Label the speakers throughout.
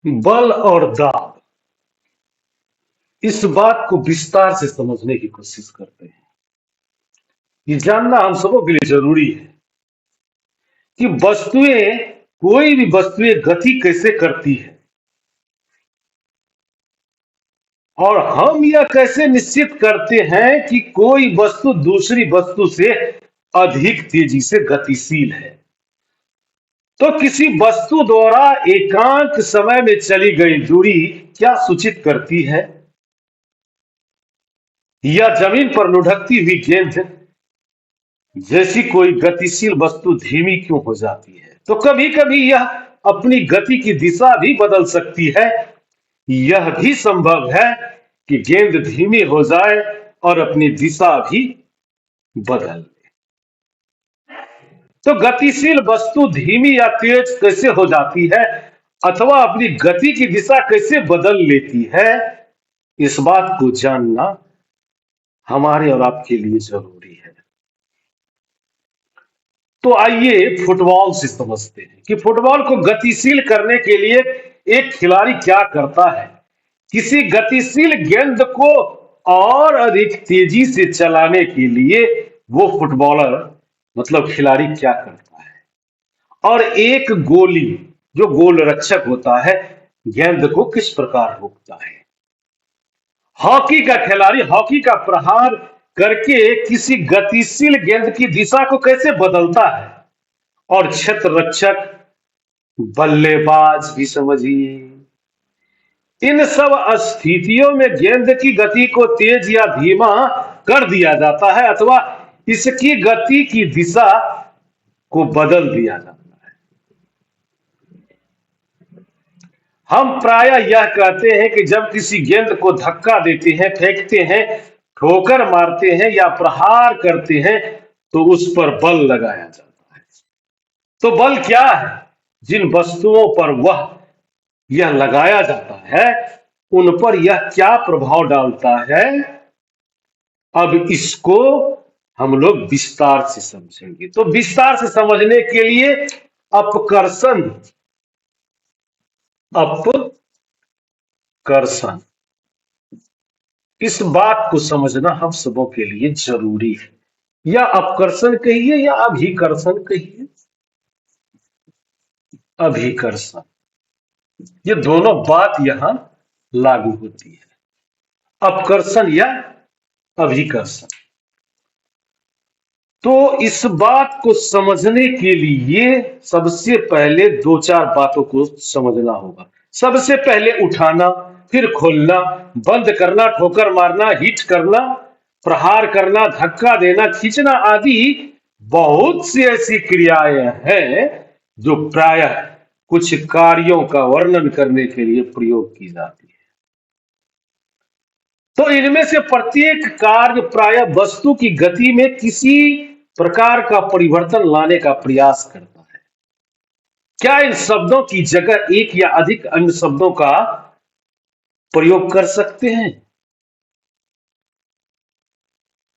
Speaker 1: बल और दाब, इस बात को विस्तार से समझने की कोशिश करते हैं। ये जानना हम सबों के लिए जरूरी है कि वस्तुएं, कोई भी वस्तुएं गति कैसे करती है, और हम यह कैसे निश्चित करते हैं कि कोई वस्तु दूसरी वस्तु से अधिक तेजी से गतिशील है। तो किसी वस्तु द्वारा एकांक समय में चली गई दूरी क्या सूचित करती है, या जमीन पर लुढ़कती हुई गेंद जैसी कोई गतिशील वस्तु धीमी क्यों हो जाती है। तो कभी कभी यह अपनी गति की दिशा भी बदल सकती है। यह भी संभव है कि गेंद धीमी हो जाए और अपनी दिशा भी बदल ले। तो गतिशील वस्तु धीमी या तेज कैसे हो जाती है, अथवा अपनी गति की दिशा कैसे बदल लेती है, इस बात को जानना हमारे और आपके लिए जरूरी है। तो आइए फुटबॉल से समझते हैं कि फुटबॉल को गतिशील करने के लिए एक खिलाड़ी क्या करता है। किसी गतिशील गेंद को और अधिक तेजी से चलाने के लिए वो फुटबॉलर, मतलब खिलाड़ी, क्या करता है। और एक गोली, जो गोल रक्षक होता है, गेंद को किस प्रकार रोकता है। हॉकी का खिलाड़ी हॉकी का प्रहार करके किसी गतिशील गेंद की दिशा को कैसे बदलता है। और क्षेत्र रक्षक, बल्लेबाज भी समझिए, इन सब स्थितियों में गेंद की गति को तेज या धीमा कर दिया जाता है, अथवा इसकी गति की दिशा को बदल दिया जाता है। हम प्राय यह कहते हैं कि जब किसी गेंद को धक्का देते हैं, फेंकते हैं, ठोकर मारते हैं या प्रहार करते हैं, तो उस पर बल लगाया जाता है। तो बल क्या है, जिन वस्तुओं पर वह यह लगाया जाता है, उन पर यह क्या प्रभाव डालता है, अब इसको हम लोग विस्तार से समझेंगे। तो विस्तार से समझने के लिए अपकर्षण, अपकर्षण, इस बात को समझना हम सबों के लिए जरूरी है। या अपकर्षण कहिए या अभिकर्षण कहिए, अभिकर्षण, ये दोनों बात यहां लागू होती है, अपकर्षण या अभिकर्षण। तो इस बात को समझने के लिए सबसे पहले दो चार बातों को समझना होगा। सबसे पहले उठाना, फिर खोलना, बंद करना, ठोकर मारना, हिट करना, प्रहार करना, धक्का देना, खींचना आदि बहुत सी ऐसी क्रियाएं हैं जो प्रायः कुछ कार्यों का वर्णन करने के लिए प्रयोग की जाती है। तो इनमें से प्रत्येक कार्य प्राय वस्तु की गति में किसी प्रकार का परिवर्तन लाने का प्रयास करता है। क्या इन शब्दों की जगह एक या अधिक अन्य शब्दों का प्रयोग कर सकते हैं?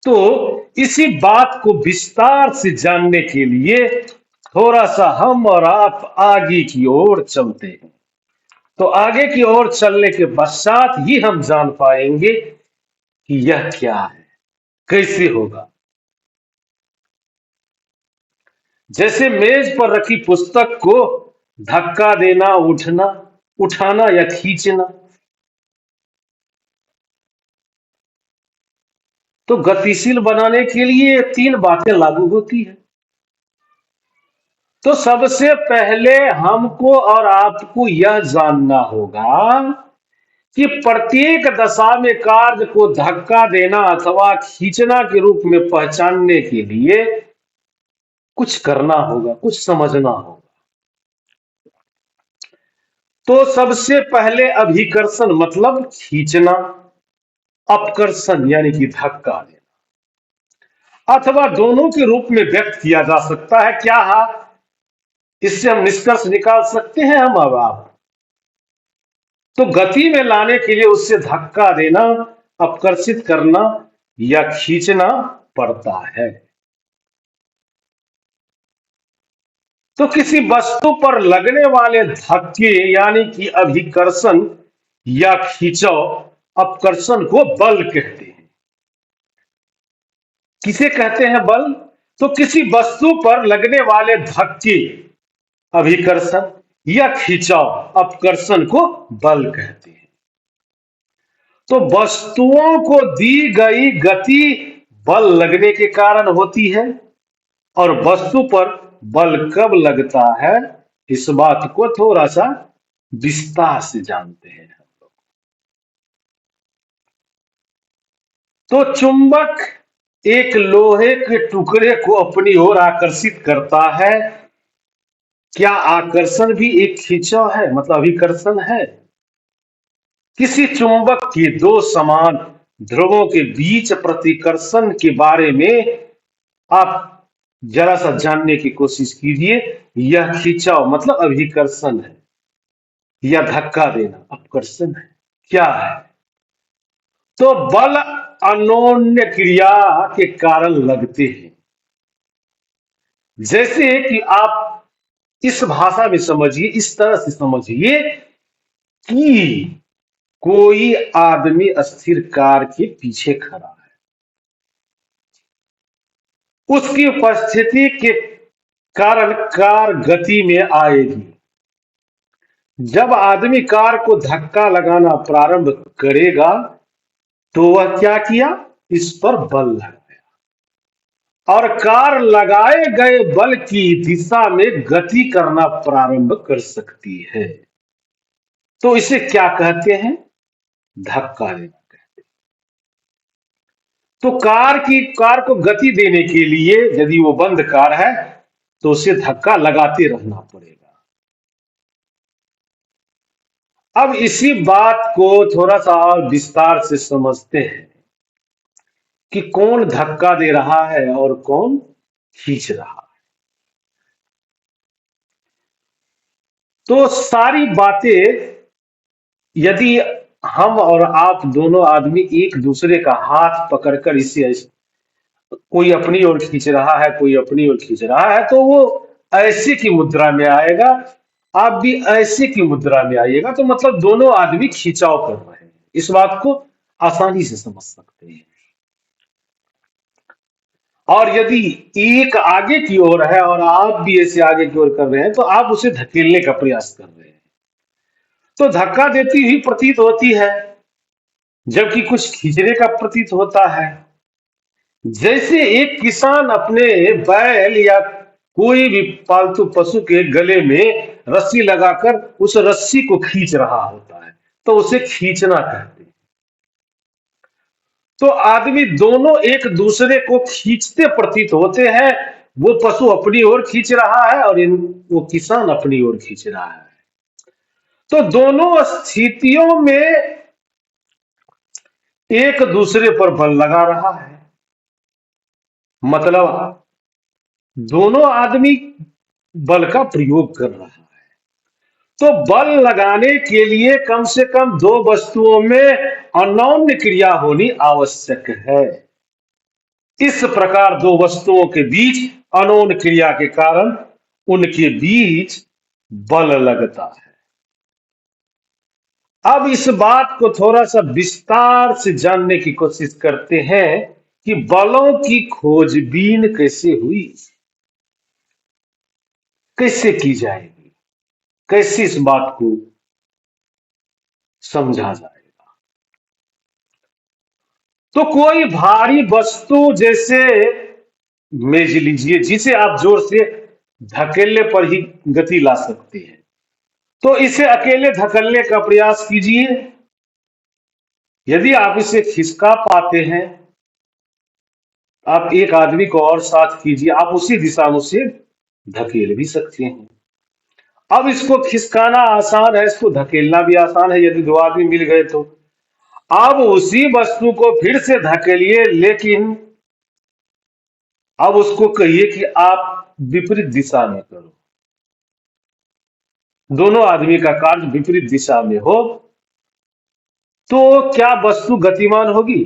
Speaker 1: तो इसी बात को विस्तार से जानने के लिए थोड़ा सा हम और आप आगे की ओर चलते हैं। तो आगे की ओर चलने के पश्चात ही हम जान पाएंगे कि यह क्या है, कैसे होगा। जैसे मेज पर रखी पुस्तक को धक्का देना, उठना, उठाना या खींचना, तो गतिशील बनाने के लिए तीन बातें लागू होती है। तो सबसे पहले हमको और आपको यह जानना होगा कि प्रत्येक दशा में कार्य को धक्का देना अथवा खींचना के रूप में पहचानने के लिए कुछ करना होगा, कुछ समझना होगा। तो सबसे पहले अभिकर्षण मतलब खींचना, अपकर्षण यानी कि धक्का देना, अथवा दोनों के रूप में व्यक्त किया जा सकता है। क्या है, इससे हम निष्कर्ष निकाल सकते हैं हम अब आप। तो गति में लाने के लिए उससे धक्का देना, अपकर्षित करना या खींचना पड़ता है। तो किसी वस्तु पर लगने वाले धक्के यानी कि अभिकर्षण या खिंचाव, अपकर्षण को बल कहते हैं। किसे कहते हैं बल? तो किसी वस्तु पर लगने वाले धक्के, अभिकर्षण या खिंचाव, अपकर्षण को बल कहते हैं। तो वस्तुओं को दी गई गति बल लगने के कारण होती है, और वस्तु पर बल कब लगता है, इस बात को थोड़ा सा विस्तार से जानते हैं हम लोग। तो चुंबक एक लोहे के टुकड़े को अपनी ओर आकर्षित करता है। क्या आकर्षण भी एक खिंचाव है, मतलब अभिकर्षण है? किसी चुंबक के दो समान ध्रुवों के बीच प्रतिकर्षण के बारे में आप जरा सा जानने की कोशिश कीजिए। यह खिंचाव मतलब अभिकर्षण है, या धक्का देना अपकर्षण है। क्या है? तो बल अन्योन्य क्रिया के कारण लगते हैं। जैसे कि आप इस भाषा में समझिए, इस तरह से समझिए कि कोई आदमी स्थिर कार के पीछे खड़ा है, उसकी उपस्थिति के कारण कार गति में आएगी। जब आदमी कार को धक्का लगाना प्रारंभ करेगा तो वह क्या किया? इस पर बल लगाया, और कार लगाए गए बल की दिशा में गति करना प्रारंभ कर सकती है। तो इसे क्या कहते हैं? धक्का देना कहते हैं। तो कार को गति देने के लिए यदि वो बंद कार है तो उसे धक्का लगाते रहना पड़ेगा। अब इसी बात को थोड़ा सा और विस्तार से समझते हैं कि कौन धक्का दे रहा है और कौन खींच रहा है। तो सारी बातें यदि हम और आप दोनों आदमी एक दूसरे का हाथ पकड़कर इसे, कोई अपनी ओर खींच रहा है, कोई अपनी ओर खींच रहा है, तो वो ऐसे की मुद्रा में आएगा, आप भी ऐसे की मुद्रा में आइएगा। तो मतलब दोनों आदमी खिंचाव कर रहे हैं। इस बात को आसानी से समझ सकते हैं। और यदि एक आगे की ओर है और आप भी ऐसे आगे की ओर कर रहे हैं तो आप उसे धकेलने का प्रयास कर रहे हैं। तो धक्का देती हुई प्रतीत होती है, जबकि कुछ खींचने का प्रतीत होता है। जैसे एक किसान अपने बैल या कोई भी पालतू पशु के गले में रस्सी लगाकर उस रस्सी को खींच रहा होता है, तो उसे खींचना कहते हैं। तो आदमी दोनों एक दूसरे को खींचते प्रतीत होते हैं। वो पशु अपनी ओर खींच रहा है और वो किसान अपनी ओर खींच रहा है। तो दोनों स्थितियों में एक दूसरे पर बल लगा रहा है। मतलब दोनों आदमी बल का प्रयोग कर रहा है। तो बल लगाने के लिए कम से कम दो वस्तुओं में अन्योन्य क्रिया होनी आवश्यक है। इस प्रकार दो वस्तुओं के बीच अन्योन्य क्रिया के कारण उनके बीच बल लगता है। अब इस बात को थोड़ा सा विस्तार से जानने की कोशिश करते हैं कि बलों की खोजबीन कैसे हुई, कैसे की जाएगी, कैसे इस बात को समझा जाएगा। तो कोई भारी वस्तु जैसे मेज लीजिए, जिसे आप जोर से धकेलने पर ही गति ला सकते हैं, तो इसे अकेले धकेलने का प्रयास कीजिए। यदि आप इसे खिसका पाते हैं, आप एक आदमी को और साथ कीजिए, आप उसी दिशा में उसे धकेल भी सकते हैं। अब इसको खिसकाना आसान है, इसको धकेलना भी आसान है यदि दो आदमी मिल गए तो। अब उसी वस्तु को फिर से धकेलिए, लेकिन अब उसको कहिए कि आप विपरीत दिशा में करो। दोनों आदमी का कार्य विपरीत दिशा में हो तो क्या वस्तु गतिमान होगी?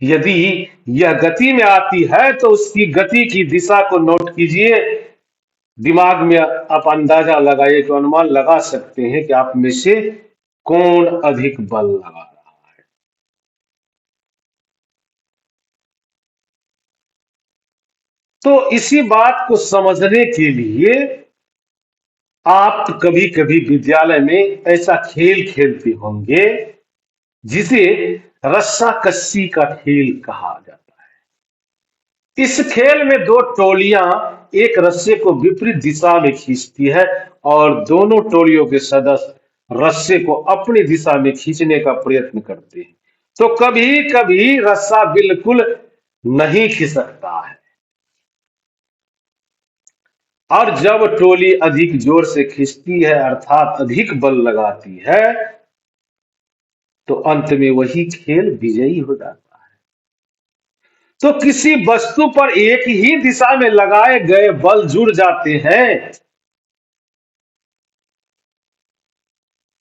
Speaker 1: यदि यह गति में आती है तो उसकी गति की दिशा को नोट कीजिए। दिमाग में आप अंदाजा लगाइए, तो अनुमान लगा सकते हैं कि आप में से कौन अधिक बल लगा रहा है। तो इसी बात को समझने के लिए आप कभी कभी विद्यालय में ऐसा खेल खेलते होंगे जिसे रस्सा कस्सी का खेल कहा जाता है। इस खेल में दो टोलियां एक रस्से को विपरीत दिशा में खींचती है और दोनों टोलियों के सदस्य रस्से को अपनी दिशा में खींचने का प्रयत्न करते हैं। तो कभी कभी रस्सा बिल्कुल नहीं खिसकता है, और जब टोली अधिक जोर से खींचती है अर्थात अधिक बल लगाती है, तो अंत में वही खेल विजयी हो जाता है। तो किसी वस्तु पर एक ही दिशा में लगाए गए बल जुड़ जाते हैं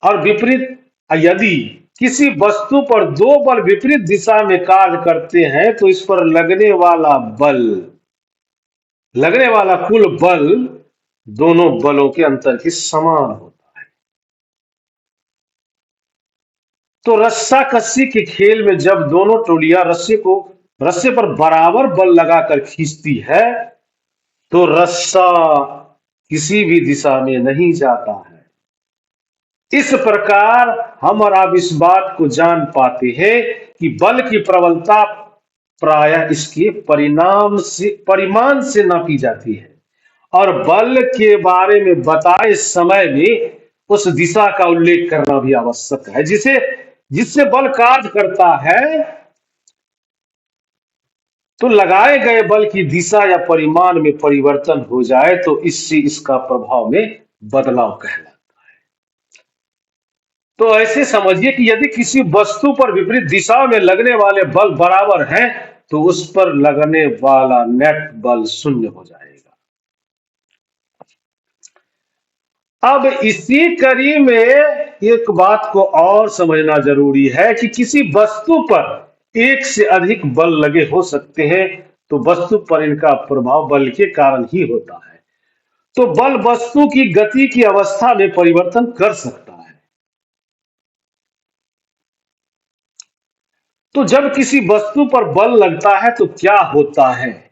Speaker 1: और विपरीत, यदि किसी वस्तु पर दो बल विपरीत दिशा में कार्य करते हैं तो इस पर लगने वाला कुल बल दोनों बलों के अंतर के समान होता है। तो रस्सा कस्सी के खेल में जब दोनों टोलियां रस्से पर बराबर बल लगाकर खींचती है तो रस्सा किसी भी दिशा में नहीं जाता है। इस प्रकार हम और आप इस बात को जान पाते हैं कि बल की प्रबलता प्रायः इसके परिमाण से नापी जाती है, और बल के बारे में बताए समय में उस दिशा का उल्लेख करना भी आवश्यक है जिससे बल कार्य करता है। तो लगाए गए बल की दिशा या परिमाण में परिवर्तन हो जाए तो इससे इसका प्रभाव में बदलाव कहलाता है। तो ऐसे समझिए कि यदि किसी वस्तु पर विपरीत दिशा में लगने वाले बल बराबर हैं तो उस पर लगने वाला नेट बल शून्य हो जाएगा। अब इसी कड़ी में एक बात को और समझना जरूरी है कि किसी वस्तु पर एक से अधिक बल लगे हो सकते हैं, तो वस्तु पर इनका प्रभाव बल के कारण ही होता है। तो बल वस्तु की गति की अवस्था में परिवर्तन कर सकता है। तो जब किसी वस्तु पर बल लगता है तो क्या होता है,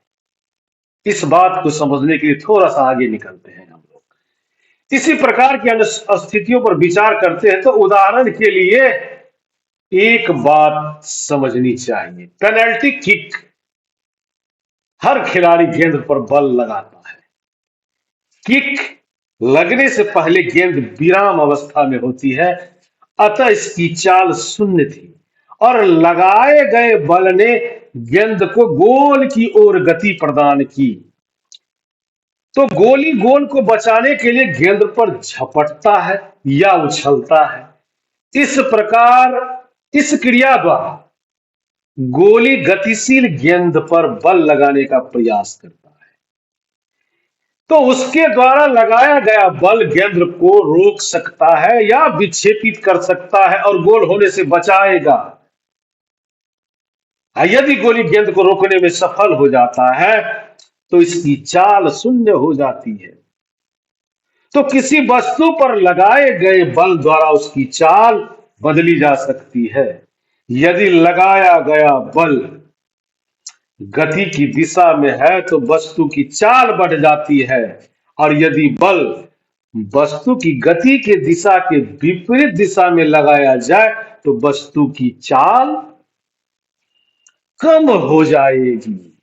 Speaker 1: इस बात को समझने के लिए थोड़ा सा आगे निकलते हैं हम लोग। इसी प्रकार की स्थितियों पर विचार करते हैं। तो उदाहरण के लिए एक बात समझनी चाहिए, पेनल्टी किक। हर खिलाड़ी गेंद पर बल लगाता है। किक लगने से पहले गेंद विराम अवस्था में होती है, अतः इसकी चाल शून्य थी और लगाए गए बल ने गेंद को गोल की ओर गति प्रदान की। तो गोली गोल को बचाने के लिए गेंद पर झपटता है या उछलता है। इस प्रकार इस क्रिया द्वारा गोली गतिशील गेंद पर बल लगाने का प्रयास करता है। तो उसके द्वारा लगाया गया बल गेंद को रोक सकता है या विक्षेपित कर सकता है और गोल होने से बचाएगा। यदि गोली गेंद को रोकने में सफल हो जाता है तो इसकी चाल शून्य हो जाती है। तो किसी वस्तु पर लगाए गए बल द्वारा उसकी चाल बदली जा सकती है। यदि लगाया गया बल गति की दिशा में है तो वस्तु की चाल बढ़ जाती है, और यदि बल वस्तु की गति के दिशा के विपरीत दिशा में लगाया जाए तो वस्तु की चाल कम हो जाएगी।